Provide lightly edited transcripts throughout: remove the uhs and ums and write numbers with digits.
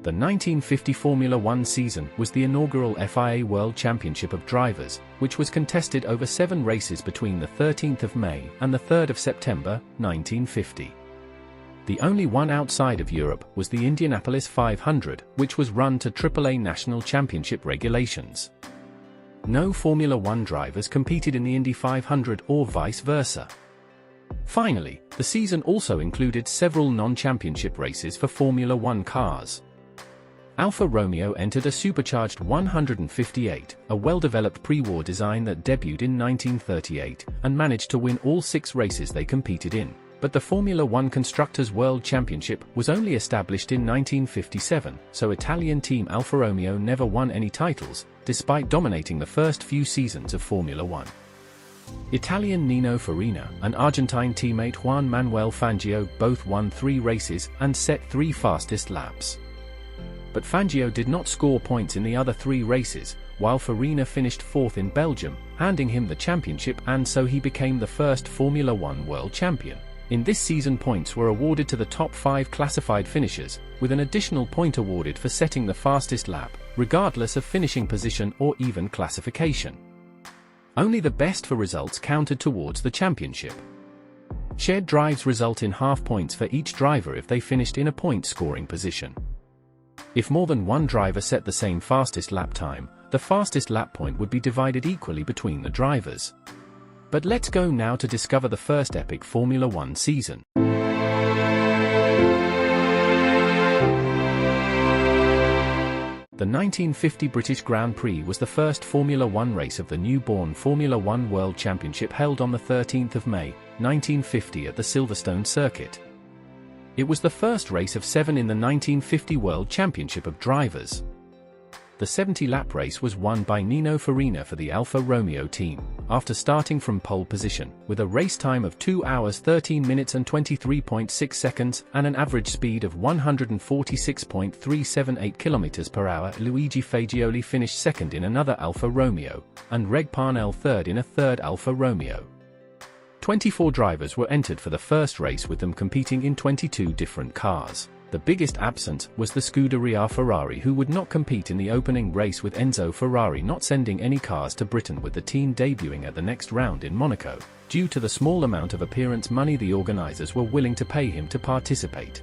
The 1950 Formula One season was the inaugural FIA World Championship of Drivers, which was contested over 7 races between the 13th of May and the 3rd of September, 1950. The only one outside of Europe was the Indianapolis 500, which was run to AAA National Championship regulations. No Formula One drivers competed in the Indy 500 or vice versa. Finally, the season also included several non-championship races for Formula One cars. Alfa Romeo entered a supercharged 158, a well-developed pre-war design that debuted in 1938, and managed to win all 6 races they competed in. But the Formula One Constructors World Championship was only established in 1957, so Italian Team AlfaRomeo never won any titles, despite dominating the first few seasons of Formula One. Italian Nino Farina and Argentine teammate Juan Manuel Fangio both won 3 races and set 3 fastest laps. But Fangio did not score points in the other 3 races, while Farina finished 4th in Belgium, handing him the championship, and so he became the first Formula One world champion. In this season, points were awarded to the top 5 classified finishers, with an additional point awarded for setting the fastest lap, regardless of finishing position or even classification. Only the best for results counted towards the championship. Shared drives result in half points for each driver if they finished in a point-scoring position. If more than one driver set the same fastest lap time, the fastest lap point would be divided equally between the drivers. But let's go now to discover the first epic Formula One season. The 1950 British Grand Prix was the first Formula One race of the newborn Formula One World Championship, held on the 13th of May, 1950 at the Silverstone circuit. It was the first race of 7 in the 1950 World Championship of Drivers. The 70-lap race was won by Nino Farina for the Alfa Romeo team, after starting from pole position, with a race time of 2 hours 13 minutes and 23.6 seconds and an average speed of 146.378 km per hour. Luigi Fagioli finished second in another Alfa Romeo, and Reg Parnell third in a third Alfa Romeo. 24 drivers were entered for the first race, with them competing in 22 different cars. The biggest absent was the Scuderia Ferrari, who would not compete in the opening race, with Enzo Ferrari not sending any cars to Britain, with the team debuting at the next round in Monaco, due to the small amount of appearance money the organizers were willing to pay him to participate.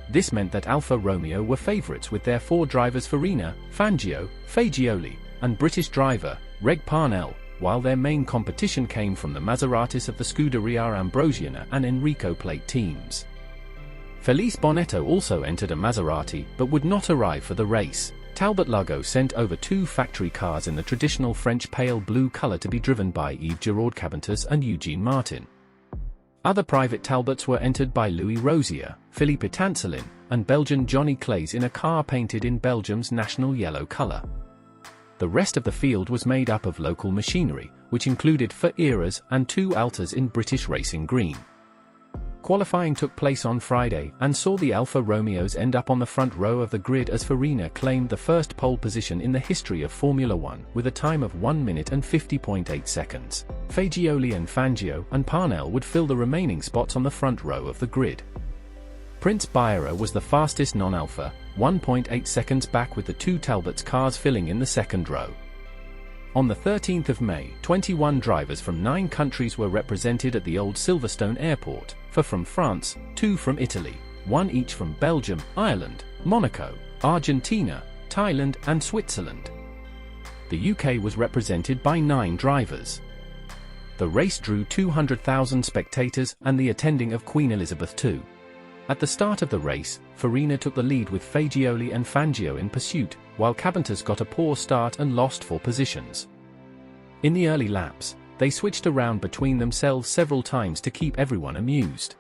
This meant that Alfa Romeo were favourites, with their 4 drivers Farina, Fangio, Fagioli, and British driver, Reg Parnell, while their main competition came from the Maseratis of the Scuderia Ambrosiana and Enrico Plate teams. Felice Bonetto also entered a Maserati, but would not arrive for the race. Talbot Lago sent over 2 factory cars in the traditional French pale blue colour to be driven by Yves Giraud Cabineters and Eugene Martin. Other private Talbots were entered by Louis Rosier, Philippe Tancelin, and Belgian Johnny Claes in a car painted in Belgium's national yellow colour. The rest of the field was made up of local machinery, which included 4 Eras and 2 Altas in British racing green. Qualifying took place on Friday and saw the Alfa Romeos end up on the front row of the grid, as Farina claimed the first pole position in the history of Formula One, with a time of 1 minute and 50.8 seconds. Fagioli and Fangio and Parnell would fill the remaining spots on the front row of the grid. Prince Biera was the fastest non-Alfa, 1.8 seconds back, with the 2 Talbots cars filling in the second row. On the 13th of May, 21 drivers from 9 countries were represented at the old Silverstone airport, 4 from France, 2 from Italy, 1 each from Belgium, Ireland, Monaco, Argentina, Thailand and Switzerland. The UK was represented by 9 drivers. The race drew 200,000 spectators and the attending of Queen Elizabeth II. At the start of the race, Farina took the lead with Fagioli and Fangio in pursuit, while Cabineters got a poor start and lost 4 positions. In the early laps, they switched around between themselves several times to keep everyone amused.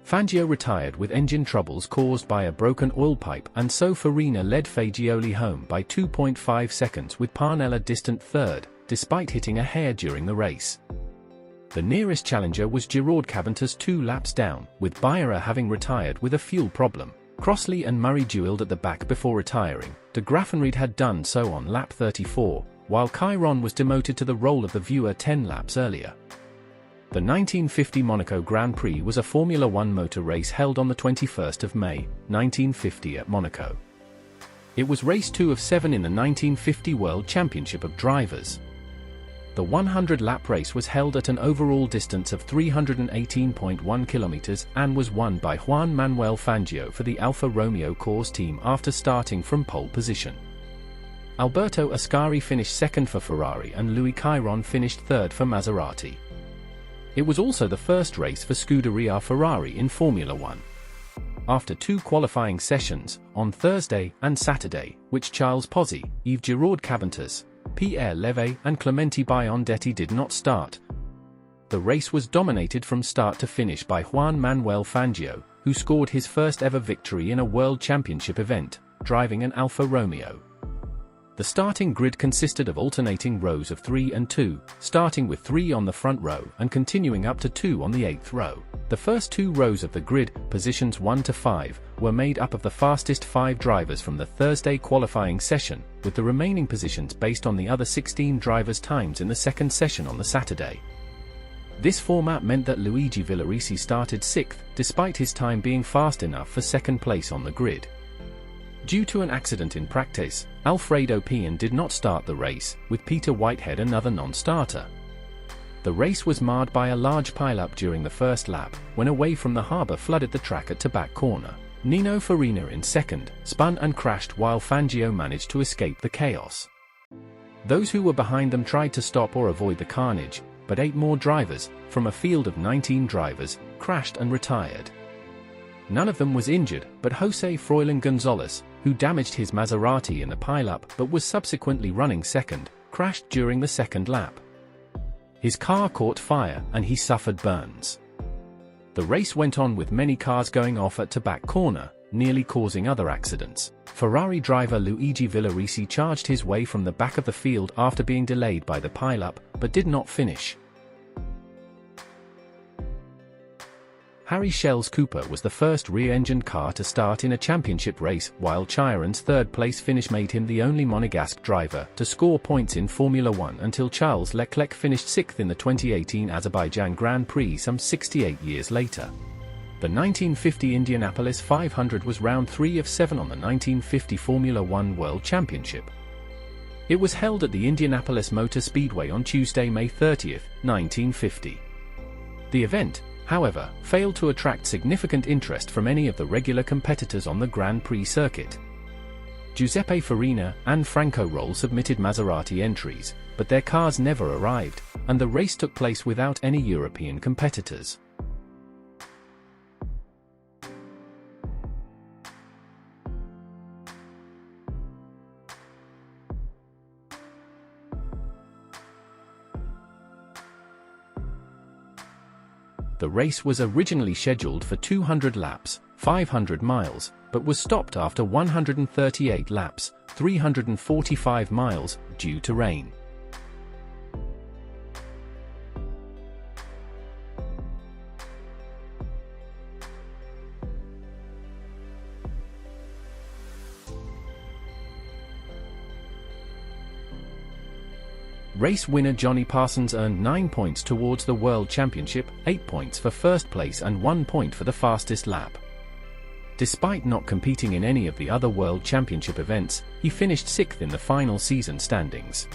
Fangio retired with engine troubles caused by a broken oil pipe, and so Farina led Fagioli home by 2.5 seconds, with Parnell a distant third, despite hitting a hair during the race. The nearest challenger was Giraud Cabineters 2 laps down, with Biera having retired with a fuel problem. Crossley and Murray duelled at the back before retiring. De Graffenried had done so on lap 34, while Chiron was demoted to the role of the viewer 10 laps earlier. The 1950 Monaco Grand Prix was a Formula One motor race held on the 21st of May, 1950 at Monaco. It was race 2 of 7 in the 1950 World Championship of Drivers. The 100-lap race was held at an overall distance of 318.1 kilometers and was won by Juan Manuel Fangio for the Alfa Romeo Corse team after starting from pole position. Alberto Ascari finished second for Ferrari and Louis Chiron finished third for Maserati. It was also the first race for Scuderia Ferrari in Formula One. After 2 qualifying sessions, on Thursday and Saturday, which Charles Pozzi, Yves Giraud Cabantas, Pierre Leve and Clemente Biondetti did not start, the race was dominated from start to finish by Juan Manuel Fangio, who scored his first ever victory in a World Championship event, driving an Alfa Romeo. The starting grid consisted of alternating rows of 3 and 2, starting with 3 on the front row and continuing up to 2 on the 8th row. The first 2 rows of the grid, positions 1 to 5, were made up of the fastest 5 drivers from the Thursday qualifying session, with the remaining positions based on the other 16 drivers' times in the second session on the Saturday. This format meant that Luigi Villarisi started 6th, despite his time being fast enough for second place on the grid. Due to an accident in practice, Alfredo Pian did not start the race, with Peter Whitehead another non-starter. The race was marred by a large pileup during the first lap, when a wave from the harbour flooded the track at back corner. Nino Farina in second, spun and crashed while Fangio managed to escape the chaos. Those who were behind them tried to stop or avoid the carnage, but 8 more drivers, from a field of 19 drivers, crashed and retired. None of them was injured, but Jose Froilán González, who damaged his Maserati in the pileup but was subsequently running second, crashed during the second lap. His car caught fire and he suffered burns. The race went on with many cars going off at back corner, nearly causing other accidents. Ferrari driver Luigi Villarisi charged his way from the back of the field after being delayed by the pileup, but did not finish. Harry Schell's Cooper was the first rear-engined car to start in a championship race, while Chiron's third-place finish made him the only Monegasque driver to score points in Formula One until Charles Leclerc finished 6th in the 2018 Azerbaijan Grand Prix some 68 years later. The 1950 Indianapolis 500 was round 3 of 7 on the 1950 Formula One World Championship. It was held at the Indianapolis Motor Speedway on Tuesday, May 30, 1950. The event, however, failed to attract significant interest from any of the regular competitors on the Grand Prix circuit. Giuseppe Farina and Franco Roll submitted Maserati entries, but their cars never arrived, and the race took place without any European competitors. The race was originally scheduled for 200 laps, 500 miles, but was stopped after 138 laps, 345 miles, due to rain. Race winner Johnny Parsons earned 9 points towards the World Championship, 8 points for first place and 1 point for the fastest lap. Despite not competing in any of the other World Championship events, he finished 6th in the final season standings.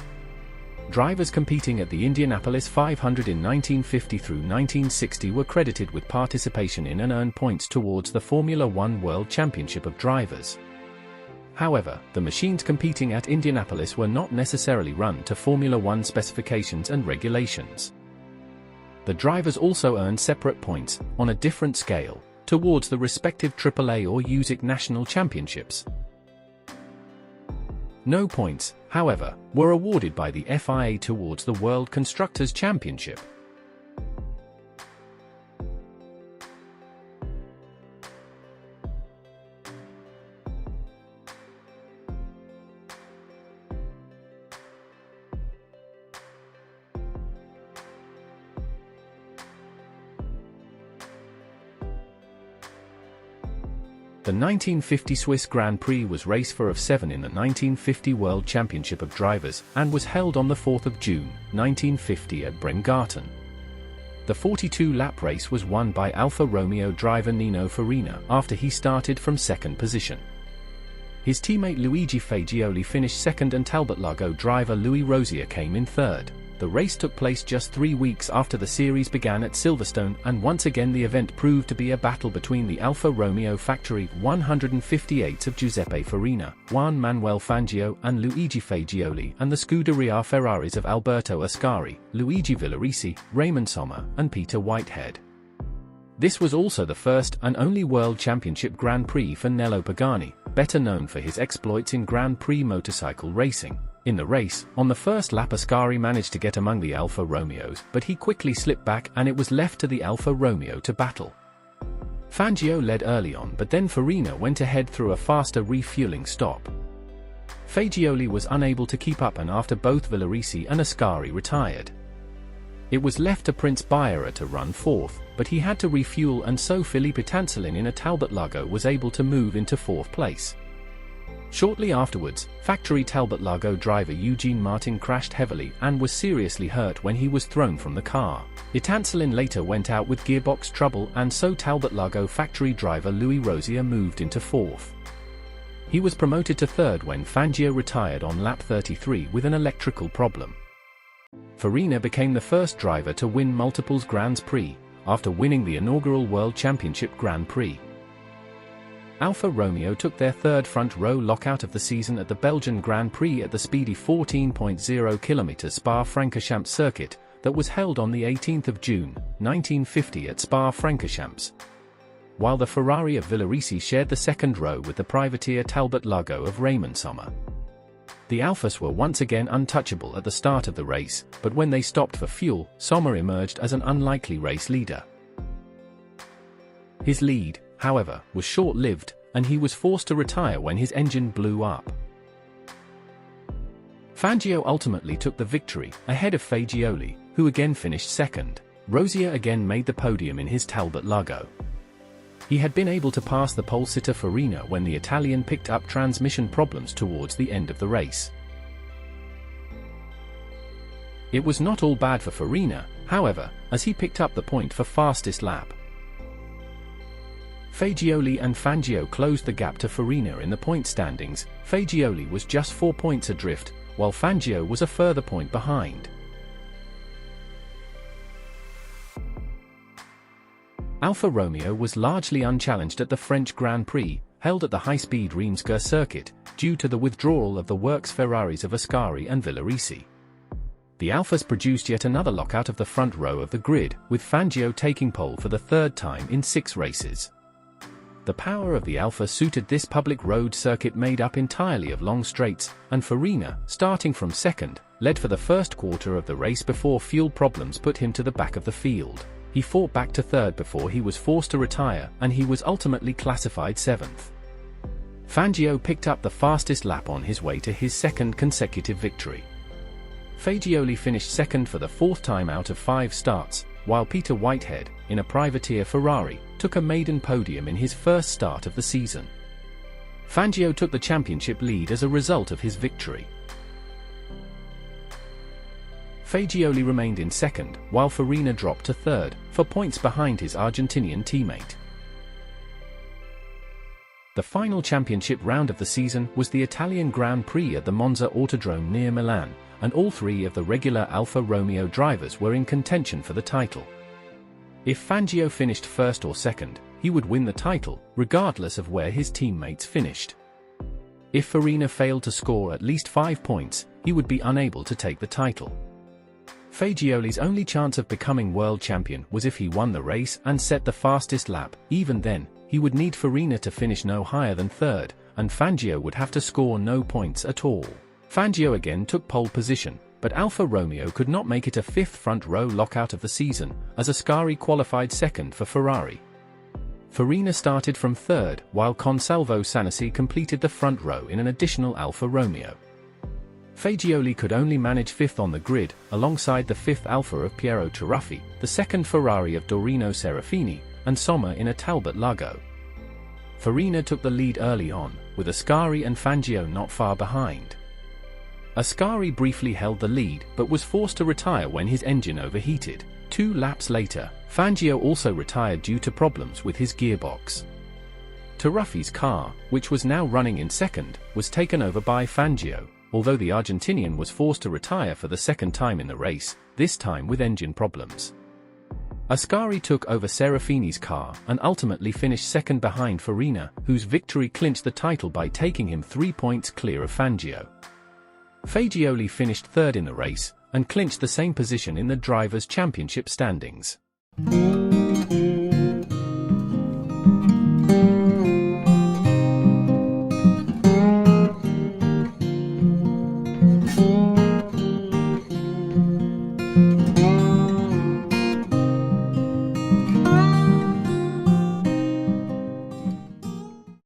Drivers competing at the Indianapolis 500 in 1950 through 1960 were credited with participation in and earned points towards the Formula One World Championship of Drivers. However, the machines competing at Indianapolis were not necessarily run to Formula One specifications and regulations. The drivers also earned separate points, on a different scale, towards the respective AAA or USIC national championships. No points, however, were awarded by the FIA towards the World Constructors Championship. The 1950 Swiss Grand Prix was race 4 of 7 in the 1950 World Championship of Drivers and was held on the 4th of June, 1950 at Bremgarten. The 42-lap race was won by Alfa Romeo driver Nino Farina after he started from second position. His teammate Luigi Fagioli finished second and Talbot Lago driver Louis Rosier came in third. The race took place just 3 weeks after the series began at Silverstone, and once again the event proved to be a battle between the Alfa Romeo factory 158s of Giuseppe Farina, Juan Manuel Fangio and Luigi Fagioli and the Scuderia Ferraris of Alberto Ascari, Luigi Villarici, Raymond Sommer and Peter Whitehead. This was also the first and only World Championship Grand Prix for Nello Pagani, better known for his exploits in Grand Prix motorcycle racing. In the race, on the first lap Ascari managed to get among the Alfa Romeos, but he quickly slipped back and it was left to the Alfa Romeo to battle. Fangio led early on, but then Farina went ahead through a faster refueling stop. Fagioli was unable to keep up, and after both Villarici and Ascari retired, it was left to Prince Biera to run fourth, but he had to refuel, and so Felipe Tancelin in a Talbot Lago was able to move into fourth place. Shortly afterwards, factory Talbot Lago driver Eugene Martin crashed heavily and was seriously hurt when he was thrown from the car. Tancelin later went out with gearbox trouble, and so Talbot Lago factory driver Louis Rosier moved into fourth. He was promoted to third when Fangio retired on lap 33 with an electrical problem. Farina became the first driver to win multiples Grands Prix, after winning the inaugural World Championship Grand Prix. Alfa Romeo took their third front row lockout of the season at the Belgian Grand Prix at the speedy 14.0 km Spa-Francorchamps circuit that was held on the 18th of June, 1950 at Spa-Francorchamps, while the Ferrari of Villarici shared the second row with the privateer Talbot Lago of Raymond Sommer. The Alfas were once again untouchable at the start of the race, but when they stopped for fuel, Sommer emerged as an unlikely race leader. His lead, however, was short-lived, and he was forced to retire when his engine blew up. Fangio ultimately took the victory, ahead of Fagioli, who again finished second. Rosier again made the podium in his Talbot Lago. He had been able to pass the pole-sitter Farina when the Italian picked up transmission problems towards the end of the race. It was not all bad for Farina, however, as he picked up the point for fastest lap. Fagioli and Fangio closed the gap to Farina in the point standings. Fagioli was just 4 points adrift, while Fangio was a further point behind. Alfa Romeo was largely unchallenged at the French Grand Prix, held at the high-speed Reims-Gers circuit, due to the withdrawal of the works Ferraris of Ascari and Villarici. The Alfas produced yet another lockout of the front row of the grid, with Fangio taking pole for the third time in 6 races. The power of the Alfa suited this public road circuit made up entirely of long straights, and Farina, starting from second, led for the first quarter of the race before fuel problems put him to the back of the field. He fought back to third before he was forced to retire, and he was ultimately classified 7th. Fangio picked up the fastest lap on his way to his second consecutive victory. Fagioli finished second for the 4th time out of 5 starts, while Peter Whitehead, in a privateer Ferrari, took a maiden podium in his first start of the season. Fangio took the championship lead as a result of his victory. Fagioli remained in second, while Farina dropped to third, for points behind his Argentinian teammate. The final championship round of the season was the Italian Grand Prix at the Monza Autodrome near Milan, and all 3 of the regular Alfa Romeo drivers were in contention for the title. If Fangio finished first or second, he would win the title, regardless of where his teammates finished. If Farina failed to score at least 5 points, he would be unable to take the title. Fagioli's only chance of becoming world champion was if he won the race and set the fastest lap. Even then, he would need Farina to finish no higher than third, and Fangio would have to score no points at all. Fangio again took pole position, but Alfa Romeo could not make it a 5th front row lockout of the season, as Ascari qualified second for Ferrari. Farina started from third, while Consalvo Sanesi completed the front row in an additional Alfa Romeo. Fagioli could only manage 5th on the grid, alongside the 5th Alfa of Piero Taruffi, the 2nd Ferrari of Dorino Serafini, and Sommer in a Talbot Lago. Farina took the lead early on, with Ascari and Fangio not far behind. Ascari briefly held the lead but was forced to retire when his engine overheated. 2 laps later, Fangio also retired due to problems with his gearbox. Taruffi's car, which was now running in second, was taken over by Fangio, although the Argentinian was forced to retire for the second time in the race, this time with engine problems. Ascari took over Serafini's car and ultimately finished second behind Farina, whose victory clinched the title by taking him 3 points clear of Fangio. Fagioli finished third in the race and clinched the same position in the Drivers' Championship standings.